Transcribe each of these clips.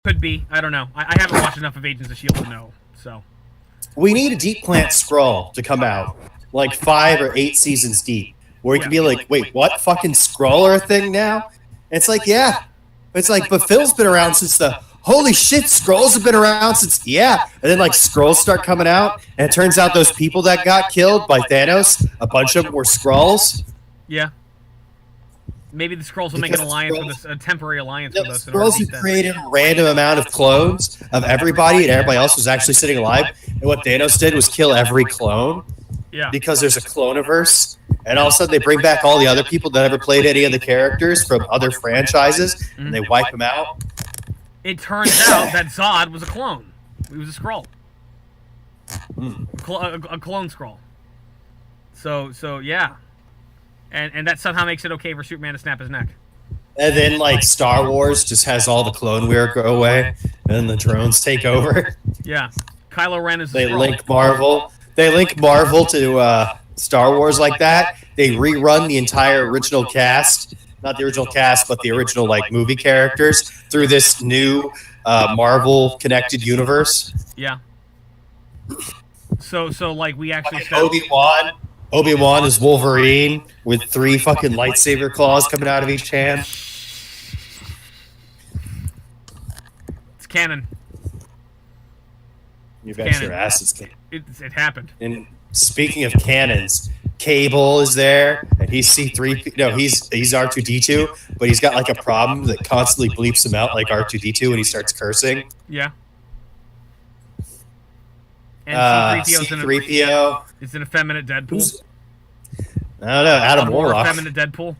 Could be. I don't know. I haven't watched enough of Agents of S.H.I.E.L.D. to know, so. We need a deep plant scroll to come out, like 5 or 8 seasons deep, where we can be like, wait, what? Fucking Skrull are a thing now? And it's like, yeah. It's like, but Phil's been around since the, holy shit, Skrulls have been around since, yeah. And then, like, Skrulls start coming out, and it turns out those people that got killed by Thanos, a bunch of them were Skrulls. Yeah. Maybe the Skrulls will make an alliance with us, a temporary alliance with us. Skrulls who created a random amount of clones of everybody, and everybody else was actually sitting alive. And what Thanos did was kill every clone. Yeah. Because there's a cloniverse. And all of a sudden they bring back all the other people that ever played any of the characters from other franchises, and they wipe them out. It turns out that Zod was a clone. He was a Skrull. A clone Skrull. So yeah. And that somehow makes it okay for Superman to snap his neck. And then, like, Star Wars just has all the clone wear go away, and then the drones take over. Yeah. Kylo Ren is They link Marvel. They link Marvel to Star Wars like that. They rerun the entire original cast. Not the original cast, but the original, like, movie characters through this new Marvel-connected universe. Yeah. So like, we actually... Obi-Wan is Wolverine with 3 fucking lightsaber claws coming out of each hand. It's canon. You bet your ass it's canon. It happened. And speaking of canons, Cable is there, and he's C3. No, he's R2D2, but he's got like a problem that constantly bleeps him out like R2D2 when he starts cursing. Yeah. And C3PO is an effeminate Deadpool. I don't know, Adam Warlock. Effeminate Deadpool.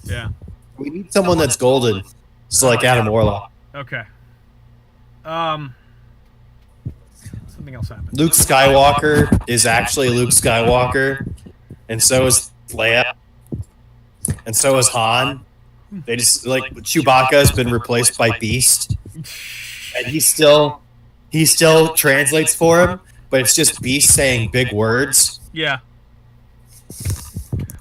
Yeah. We need someone that's golden, so like Adam Warlock. Okay. Something else happened. Luke Skywalker is actually Luke Skywalker, and so is Leia, and so is Han. They just, like, Chewbacca has been replaced by Beast. And he still translates for him, but it's just Beast saying big words. Yeah.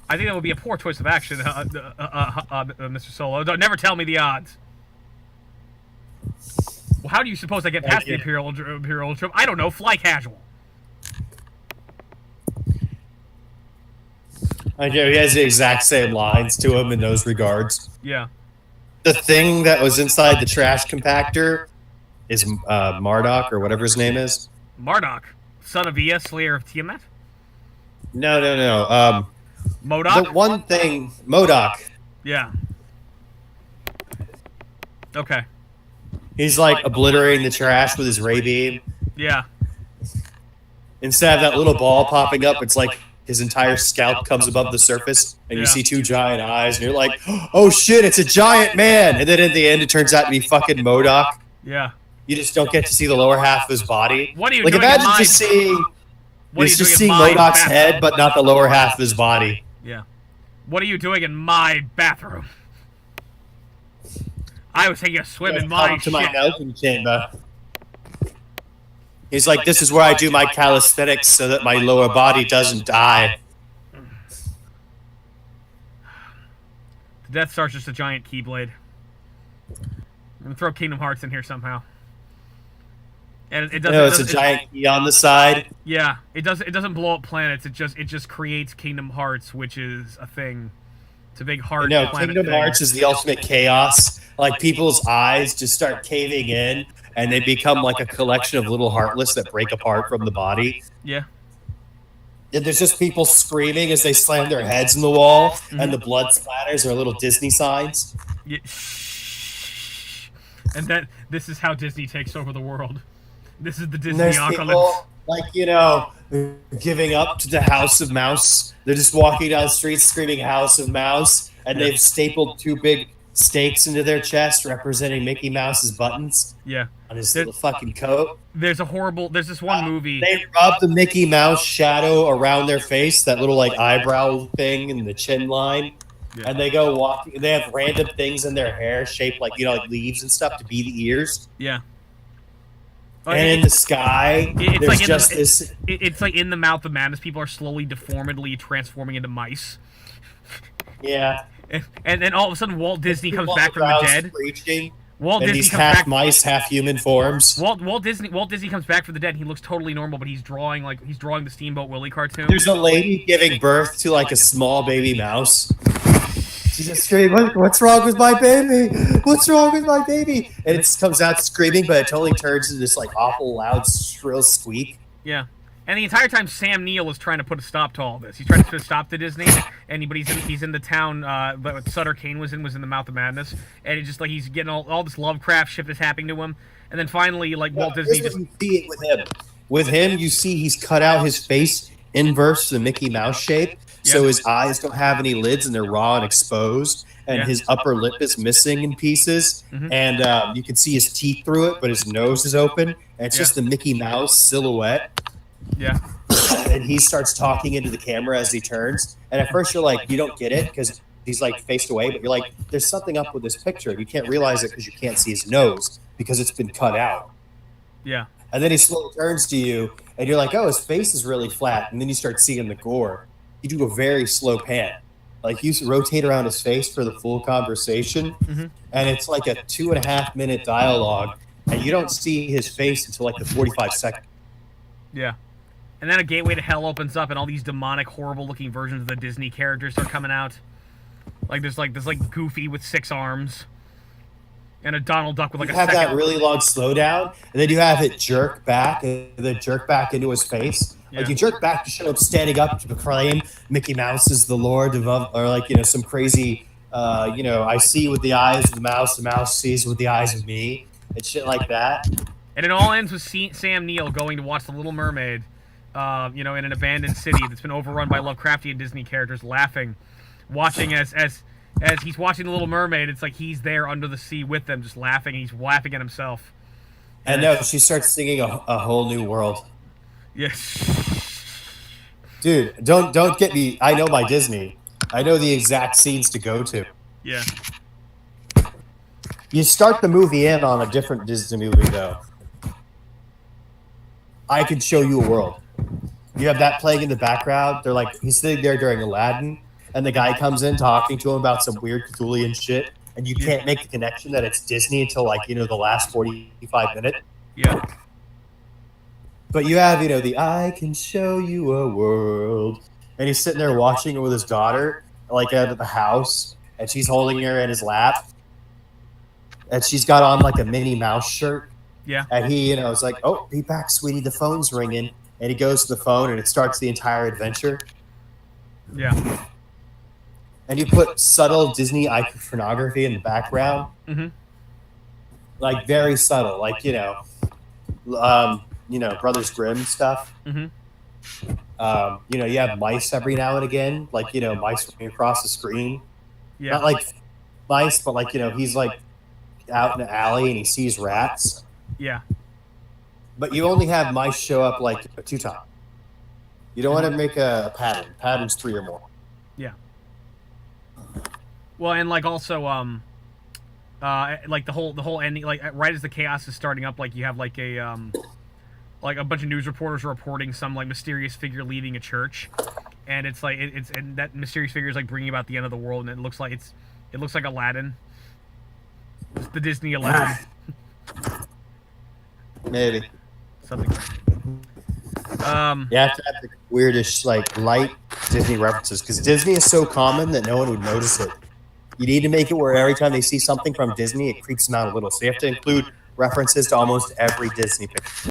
I think that would be a poor choice of action, Mr. Solo. Don't never tell me the odds. Well, how do you suppose I get past the Imperial Troop? I don't know. Fly casual. I know, he has the exact same lines to him in those regards. Yeah. The thing that was inside the trash compactor is Marduk, or whatever his name is. Marduk, son of Ea, slayer of Tiamat? No. MODOK? The one thing... MODOK. Yeah. Okay. He's, like, obliterating the trash with his ray beam. Yeah. Instead of that little ball popping up, it's like his entire scalp comes above the surface, and you see 2 giant eyes, and you're like, oh shit, it's a giant man! And then at the end, it turns out to be fucking MODOK. Yeah. You just don't get to see the lower half of his body. What are you like, doing imagine just seeing... It's just seeing MODOK's head, but not the lower half of his body. Yeah. What are you doing in my bathroom? I was taking a swim in my to my melting chamber. He's like, this is where I do my calisthenics so that my lower body doesn't die. The Death Star's just a giant Keyblade. I'm gonna throw Kingdom Hearts in here somehow. And it doesn't. No, it's a giant key on the side. Yeah, it doesn't blow up planets. It just creates Kingdom Hearts, which is a thing. It's a big heart. No, Kingdom Hearts is the ultimate chaos. Like, people's eyes just start caving in, and they become like a collection of little heartless that break apart from the body. Yeah. And there's just people screaming as they slam their heads in the wall, and the blood splatters are little Disney signs. Yeah. And this is how Disney takes over the world. This is the Disney apocalypse. Like, giving up to the House of Mouse. They're just walking down the street screaming House of Mouse, and they've stapled 2 big stakes into their chest representing Mickey Mouse's buttons. Yeah. On his little fucking coat. There's this one movie. They rub the Mickey Mouse shadow around their face, that little, like, eyebrow thing in the chin line. Yeah. And they go walking. They have random things in their hair shaped like, like leaves and stuff to be the ears. Yeah. And in the sky, there's just this... It's like in the Mouth of Madness, people are slowly, deformedly transforming into mice. Yeah. And then all of a sudden, Walt Disney comes Walk back from the around dead. screeching, Walt and Disney these comes half back. mice, half human forms. Walt Disney comes back from the dead. And he looks totally normal, but he's drawing the Steamboat Willie cartoon. There's a lady giving birth to like a small baby mouse. She's just screaming, "What's wrong with my baby? What's wrong with my baby?" And it comes out screaming, but it totally turns into this like awful loud, shrill squeak. Yeah. And the entire time, Sam Neill is trying to put a stop to all this. He's trying to put a stop to Disney, but he's in the town that Sutter Kane was in the Mouth of Madness, and it's just like he's getting all this Lovecraft shit that's happening to him. And then finally, like Walt Disney just You see it with him. With him, you see he's cut out his face inverse to the Mickey Mouse shape, so his eyes don't have any lids and they're raw and exposed, and his upper lip is missing in pieces, and you can see his teeth through it, but his nose is open, and it's just the Mickey Mouse silhouette. Yeah. And he starts talking into the camera as he turns. And at first you're like, you don't get it because he's like faced away, but you're like, there's something up with this picture. You can't realize it because you can't see his nose because it's been cut out. Yeah. And then he slowly turns to you and you're like, oh, his face is really flat. And then you start seeing the gore. You do a very slow pan. Like you rotate around his face for the full conversation. And it's like a 2.5 minute dialogue. And you don't see his face until like the 45 seconds. Yeah. And then a gateway to hell opens up, and all these demonic, horrible-looking versions of the Disney characters start coming out. Like there's Goofy with 6 arms, and a Donald Duck with like you a have second. that really long slowdown, and then you have it jerk back, and then jerk back into his face. Yeah. Like you jerk back to show him standing up to proclaim Mickey Mouse is the Lord of, or like some crazy, I see with the eyes of the mouse sees with the eyes of me, and shit like that. And it all ends with Sam Neill going to watch The Little Mermaid. In an abandoned city that's been overrun by Lovecraftian Disney characters, laughing, watching as he's watching The Little Mermaid. It's like he's there under the sea with them, just laughing. And he's laughing at himself. And no, she starts singing a whole new world. Yes. Dude, don't get me. I know my Disney. I know the exact scenes to go to. Yeah. You start the movie in on a different Disney movie though. I Can Show You a World. You have that playing in the background. They're like, he's sitting there during Aladdin, and the guy comes in talking to him about some weird Cthulhuian shit, and you can't make the connection that it's Disney until the last 45 minutes. Yeah. But you have, the I Can Show You a World, and he's sitting there watching it with his daughter, like out of the house, and she's holding her in his lap, and she's got on like a Minnie Mouse shirt. Yeah. And he, is like, oh, be back, sweetie. The phone's ringing. And he goes to the phone, and it starts the entire adventure. Yeah. And you put subtle Disney iconography in the background. Like, very subtle. Like, Brothers Grimm stuff. You have mice every now and again. Like, mice running across the screen. Yeah. Not like mice, but like, he's like out in the alley, and he sees rats. Yeah. But you only have mice show up like 2 times. You don't want to make a pattern. Pattern's 3 or more. Yeah. Well, and like also, like the whole ending, like right as the chaos is starting up, like you have like a bunch of news reporters reporting some like mysterious figure leaving a church, and it's like and that mysterious figure is like bringing about the end of the world, and it looks like Aladdin. It's the Disney Aladdin. Maybe. Something. You have to have the weirdest, like, light Disney references, because Disney is so common that no one would notice it. You need to make it where every time they see something from Disney, it creeps them out a little. So you have to include references to almost every Disney picture.